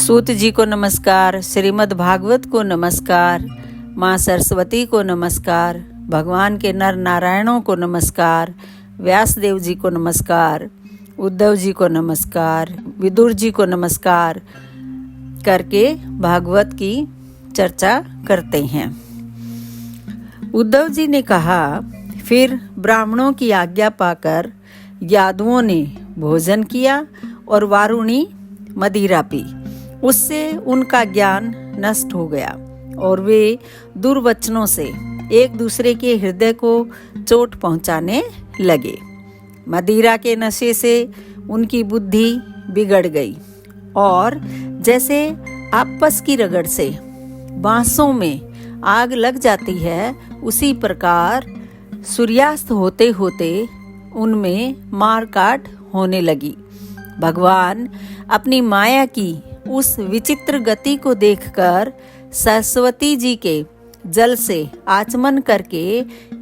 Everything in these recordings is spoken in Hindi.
सूत जी को नमस्कार, श्रीमद् भागवत को नमस्कार, माँ सरस्वती को नमस्कार, भगवान के नर नारायणों को नमस्कार, व्यासदेव जी को नमस्कार, उद्धव जी को नमस्कार, विदुर जी को नमस्कार करके भागवत की चर्चा करते हैं। उद्धव जी ने कहा, फिर ब्राह्मणों की आज्ञा पाकर यादवों ने भोजन किया और वारुणी मदिरा पी। उससे उनका ज्ञान नष्ट हो गया और वे दुर्वचनों से एक दूसरे के हृदय को चोट पहुंचाने लगे। मदिरा के नशे से उनकी बुद्धि बिगड़ गई और जैसे आपस की रगड़ से बांसों में आग लग जाती है, उसी प्रकार सूर्यास्त होते होते उनमें मार काट होने लगी। भगवान अपनी माया की उस विचित्र गति को देखकर सरस्वती जी के जल से आचमन करके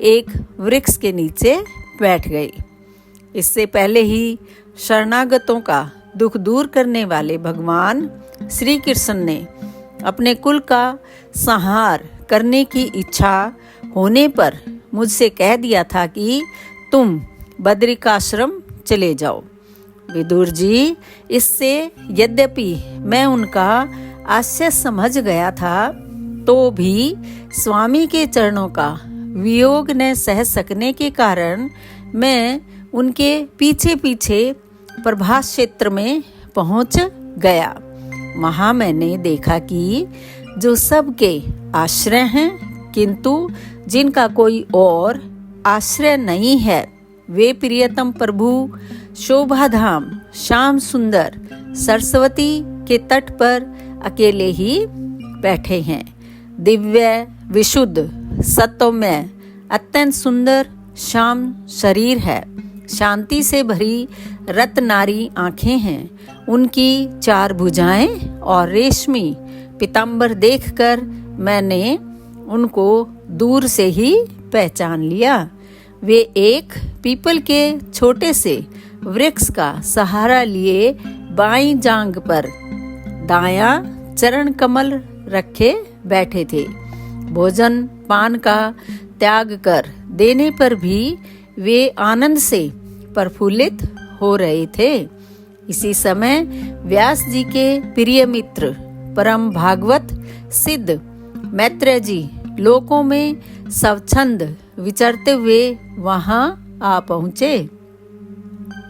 एक वृक्ष के नीचे बैठ गए। इससे पहले ही शरणागतों का दुख दूर करने वाले भगवान श्री कृष्ण ने अपने कुल का संहार करने की इच्छा होने पर मुझसे कह दिया था कि तुम बद्रिकाश्रम चले जाओ। विदुर जी, इससे यद्यपि मैं उनका आशय समझ गया था, तो भी स्वामी के चरणों का वियोग न सह सकने के कारण मैं उनके पीछे पीछे प्रभास क्षेत्र में पहुंच गया। वहां मैंने देखा कि जो सबके आश्रय हैं, किंतु जिनका कोई और आश्रय नहीं है, वे प्रियतम प्रभु शोभाधाम श्याम सुंदर सरस्वती के तट पर अकेले ही बैठे हैं। दिव्य विशुद्ध सत्वमय अत्यंत सुंदर श्याम शरीर है। शांति से भरी रत्नारी आंखें हैं। उनकी 4 भुजाएं और रेशमी पीतांबर देखकर मैंने उनको दूर से ही पहचान लिया। वे एक पीपल के छोटे से वृक्ष का सहारा लिए बाईं जांघ पर दायां चरण कमल रखे बैठे थे। भोजन पान का त्याग कर देने पर भी वे आनंद से प्रफुल्लित हो रहे थे। इसी समय व्यास जी के प्रिय मित्र परम भागवत सिद्ध मैत्रेय जी लोकों में स्वच्छंद विचरते हुए वहां आ पहुंचे।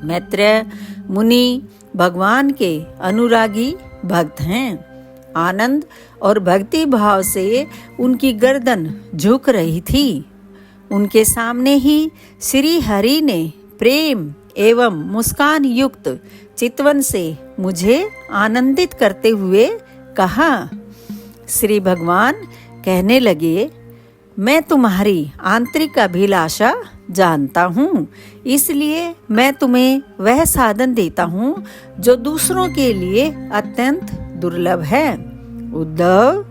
मैत्रेय मुनि भगवान के अनुरागी भक्त हैं। आनंद और भक्ति भाव से उनकी गर्दन झुक रही थी। उनके सामने ही श्री हरि ने प्रेम एवं मुस्कान युक्त चितवन से मुझे आनंदित करते हुए कहा। श्री भगवान कहने लगे, मैं तुम्हारी आंतरिक अभिलाषा जानता हूँ, इसलिए मैं तुम्हें वह साधन देता हूँ जो दूसरों के लिए अत्यंत दुर्लभ है। उद्धव,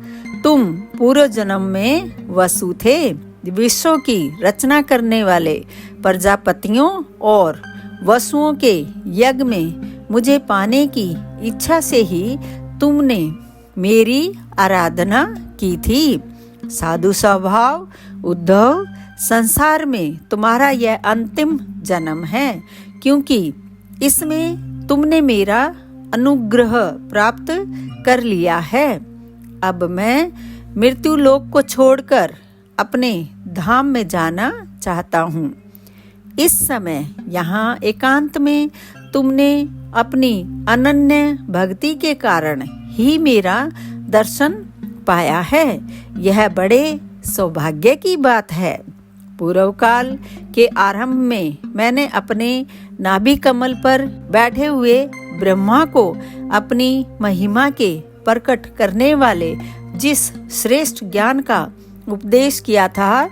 तुम पूर्व जन्म में वसु थे। विश्व की रचना करने वाले प्रजापतियों और वसुओं के यज्ञ में मुझे पाने की इच्छा से ही तुमने मेरी आराधना की थी। साधु स्वभाव उद्धव, संसार में तुम्हारा यह अंतिम जन्म है, क्योंकि इसमें तुमने मेरा अनुग्रह प्राप्त कर लिया है। अब मैं मृत्यु लोक को छोड़कर अपने धाम में जाना चाहता हूँ। इस समय यहाँ एकांत में तुमने अपनी अनन्य भक्ति के कारण ही मेरा दर्शन पाया है। यह बड़े सौभाग्य की बात है। पूर्व काल के आरंभ में मैंने अपने नाभि कमल पर बैठे हुए ब्रह्मा को अपनी महिमा के प्रकट करने वाले जिस श्रेष्ठ ज्ञान का उपदेश किया था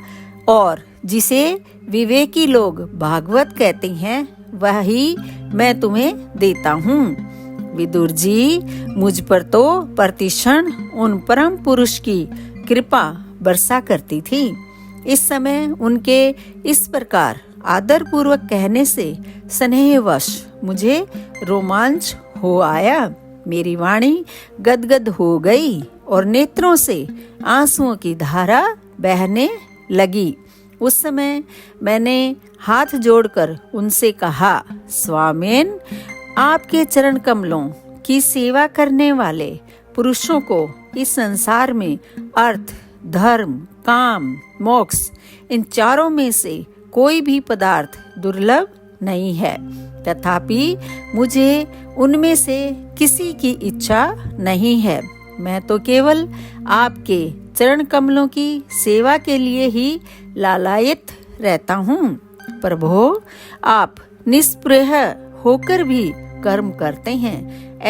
और जिसे विवेकी लोग भागवत कहते हैं, वही मैं तुम्हें देता हूँ। विदुर जी, मुझ पर तो प्रतिक्षण उन परम पुरुष की कृपा बरसा करती थी। इस समय उनके इस प्रकार आदर पूर्वक कहने से स्नेहवश मुझे रोमांच हो आया। मेरी वाणी गदगद हो गई और नेत्रों से आंसुओं की धारा बहने लगी। उस समय मैंने हाथ जोड़कर उनसे कहा, स्वामीन, आपके चरण कमलों की सेवा करने वाले पुरुषों को इस संसार में अर्थ, धर्म, काम, मोक्ष, इन चारों में से कोई भी पदार्थ दुर्लभ नहीं है। तथापि मुझे उनमें से किसी की इच्छा नहीं है। मैं तो केवल आपके चरण कमलों की सेवा के लिए ही लालायित रहता हूँ। प्रभो, आप निष्प्रह होकर भी कर्म करते हैं,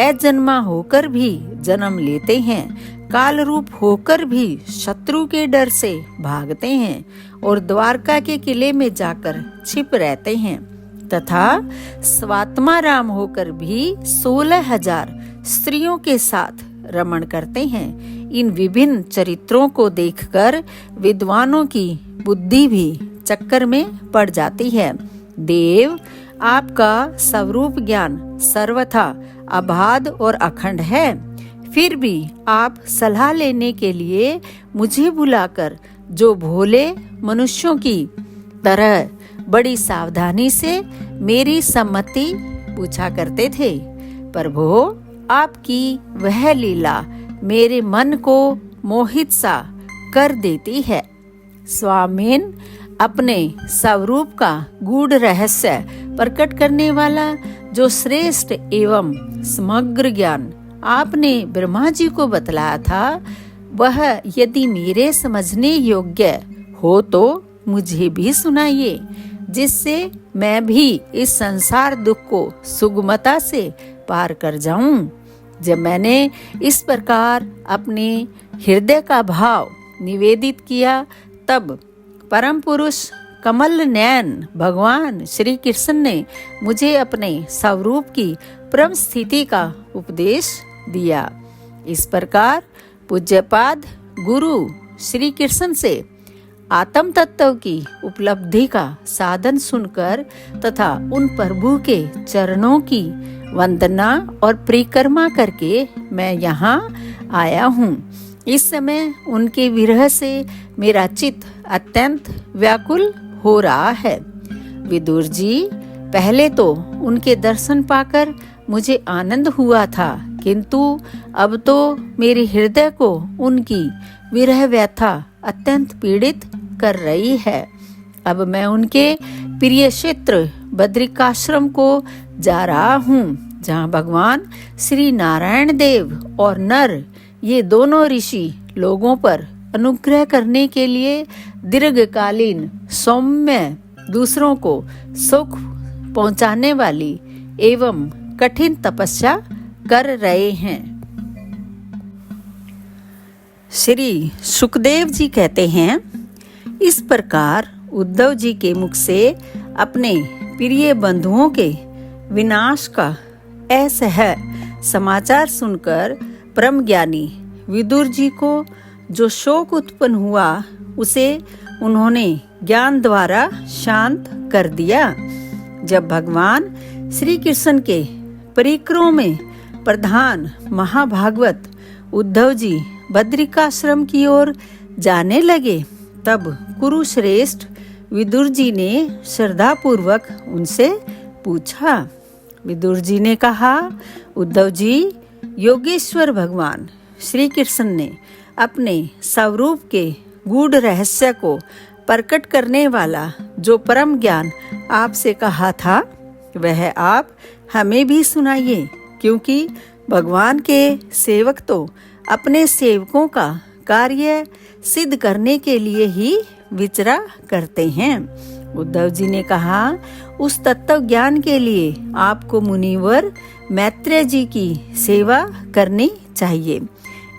अजन्मा होकर भी जन्म लेते हैं, काल रूप होकर भी शत्रु के डर से भागते हैं और द्वारका के किले में जाकर छिप रहते हैं, तथा स्वात्मा राम होकर भी 16,000 स्त्रियों के साथ रमण करते हैं। इन विभिन्न चरित्रों को देखकर विद्वानों की बुद्धि भी चक्कर में पड़ जाती है। देव, आपका स्वरूप ज्ञान सर्वथा अबाध और अखंड है, फिर भी आप सलाह लेने के लिए मुझे बुलाकर जो भोले मनुष्यों की तरह बड़ी सावधानी से मेरी सम्मति पूछा करते थे। प्रभो, आपकी वह लीला मेरे मन को मोहित सा कर देती है। स्वामीन, अपने स्वरूप का गूढ़ रहस्य प्रकट करने वाला जो श्रेष्ठ एवं समग्र ज्ञान आपने ब्रह्मा जी को बतलाया था, वह यदि मेरे समझने योग्य हो तो मुझे भी सुनाइए, जिससे मैं भी इस संसार दुख को सुगमता से पार कर जाऊं। जब मैंने इस प्रकार अपने हृदय का भाव निवेदित किया, तब परम पुरुष कमल नयन भगवान श्री कृष्ण ने मुझे अपने स्वरूप की परम स्थिति का उपदेश दिया। इस प्रकार पूज्यपाद गुरु श्री कृष्ण से आत्म तत्व की उपलब्धि का साधन सुनकर तथा उन प्रभु के चरणों की वंदना और परिक्रमा करके मैं यहाँ आया हूँ। इस समय उनके विरह से मेरा चित्त अत्यंत व्याकुल हो रहा है। विदुर जी, पहले तो उनके दर्शन पाकर मुझे आनंद हुआ था, किंतु अब तो मेरे हृदय को उनकी विरह व्यथा अत्यंत पीड़ित कर रही है। अब मैं उनके प्रिय क्षेत्र बद्रिकाश्रम को जा रहा हूँ, जहाँ भगवान श्री नारायण देव और नर, ये दोनों ऋषि लोगों पर अनुग्रह करने के लिए दीर्घकालीन सौम्य, दूसरों को सुख पहुंचाने वाली एवं कठिन तपस्या कर रहे हैं। श्री सुखदेव जी कहते हैं, इस प्रकार उद्धव जी के मुख से अपने प्रिय बंधुओं के विनाश का असह समाचार सुनकर परम ज्ञानी विदुर जी को जो शोक उत्पन्न हुआ, उसे उन्होंने ज्ञान द्वारा शांत कर दिया। जब भगवान श्री कृष्ण के परिक्रमा में प्रधान महाभागवत उद्धव जी बद्रिकाश्रम की ओर जाने लगे, तब कुरुश्रेष्ठ विदुर जी ने श्रद्धा पूर्वक उनसे पूछा। विदुर जी ने कहा, उद्धव जी, योगेश्वर भगवान श्री कृष्ण ने अपने स्वरूप के गूढ़ रहस्य को प्रकट करने वाला जो परम ज्ञान आपसे कहा था, वह आप हमें भी सुनाइए, क्योंकि भगवान के सेवक तो अपने सेवकों का कार्य सिद्ध करने के लिए ही विचरा करते हैं। उद्धव जी ने कहा, उस तत्व ज्ञान के लिए आपको मुनिवर मैत्रेय जी की सेवा करनी चाहिए।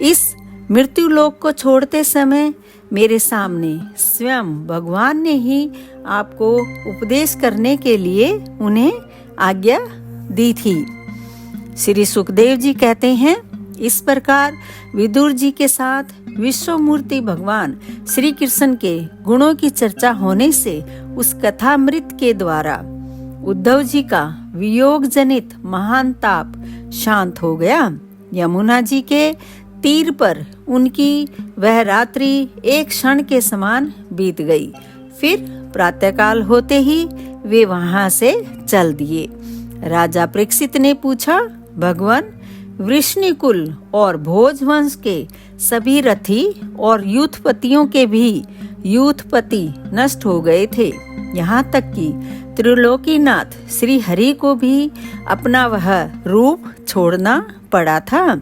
इस मृत्यु लोक को छोड़ते समय मेरे सामने स्वयं भगवान ने ही आपको उपदेश करने के लिए उन्हें आज्ञा दी थी। श्री सुखदेव जी कहते हैं, इस प्रकार विदुर जी के साथ विश्वमूर्ति भगवान श्री कृष्ण के गुणों की चर्चा होने से उस कथामृत के द्वारा उद्धव जी का वियोग जनित महान ताप शांत हो गया। यमुना जी के तीर पर उनकी वह रात्रि एक क्षण के समान बीत गई। फिर प्रातःकाल होते ही वे वहां से चल दिए। राजा परीक्षित ने पूछा, भगवान, वृष्णिकुल और भोजवंश के सभी रथी और यूथपतियों के भी यूथपति नष्ट हो गए थे, यहाँ तक कि त्रिलोकीनाथ श्री हरि को भी अपना वह रूप छोड़ना पड़ा था।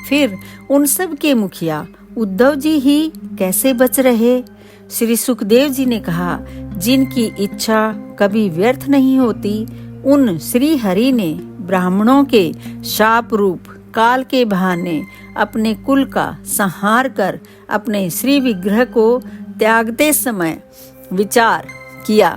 फिर उन सब के मुखिया उद्धव जी ही कैसे बच रहे? श्री सुखदेव जी ने कहा, जिनकी इच्छा कभी व्यर्थ नहीं होती, उन श्री हरि ने ब्राह्मणों के शाप रूप काल के बहाने अपने कुल का संहार कर अपने श्री विग्रह को त्यागते समय विचार किया,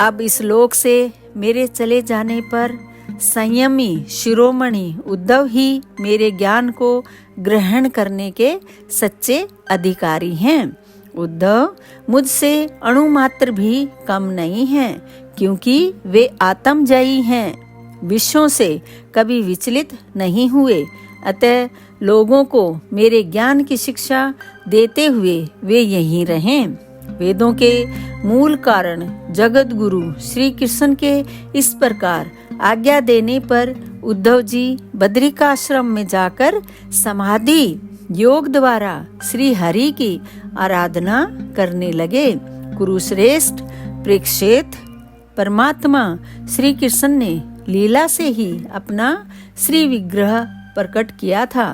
अब इस लोक से मेरे चले जाने पर संयमी शिरोमणि उद्धव ही मेरे ज्ञान को ग्रहण करने के सच्चे अधिकारी हैं। उद्धव मुझसे अणुमात्र भी कम नहीं हैं, क्योंकि वे आत्मजयी हैं, विषयों से कभी विचलित नहीं हुए। अतः लोगों को मेरे ज्ञान की शिक्षा देते हुए वे यहीं रहें। वेदों के मूल कारण जगत गुरु श्री कृष्ण के इस प्रकार आज्ञा देने पर उद्धव जी बद्रिकाश्रम में जाकर समाधि योग द्वारा श्री हरि की आराधना करने लगे। कुरुश्रेष्ठ परीक्षित, परमात्मा श्री कृष्ण ने लीला से ही अपना श्री विग्रह प्रकट किया था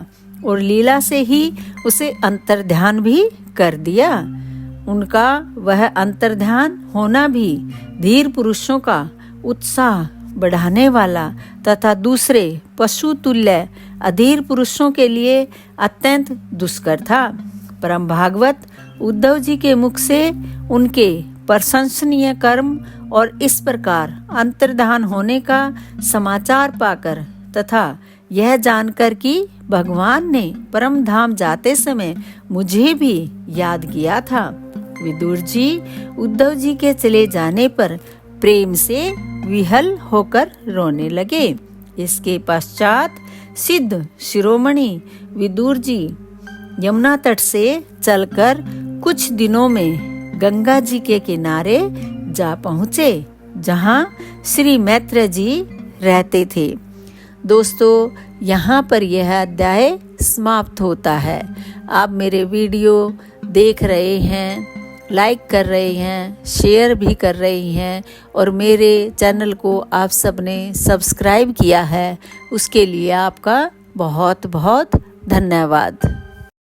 और लीला से ही उसे अंतर्ध्यान भी कर दिया। उनका वह अंतर्ध्यान होना भी धीर पुरुषों का उत्साह बढ़ाने वाला तथा दूसरे पशु तुल्य अधीर पुरुषों के लिए अत्यंत दुष्कर था। परम भागवत उद्धव जी के मुख से उनके प्रशंसनीय कर्म और इस प्रकार अंतर्धान होने का समाचार पाकर तथा यह जानकर कि भगवान ने परम धाम जाते समय मुझे भी याद किया था, विदुर जी उद्धव जी के चले जाने पर प्रेम से विहल होकर रोने लगे। इसके पश्चात सिद्ध शिरोमणि विदुर जी यमुना तट से चलकर कुछ दिनों में गंगा जी के किनारे जा पहुँचे, जहाँ श्री मैत्र जी रहते थे। दोस्तों, यहाँ पर यह अध्याय समाप्त होता है। आप मेरे वीडियो देख रहे हैं, लाइक कर रहे हैं, शेयर भी कर रही हैं और मेरे चैनल को आप सबने सब्सक्राइब किया है, उसके लिए आपका बहुत बहुत धन्यवाद।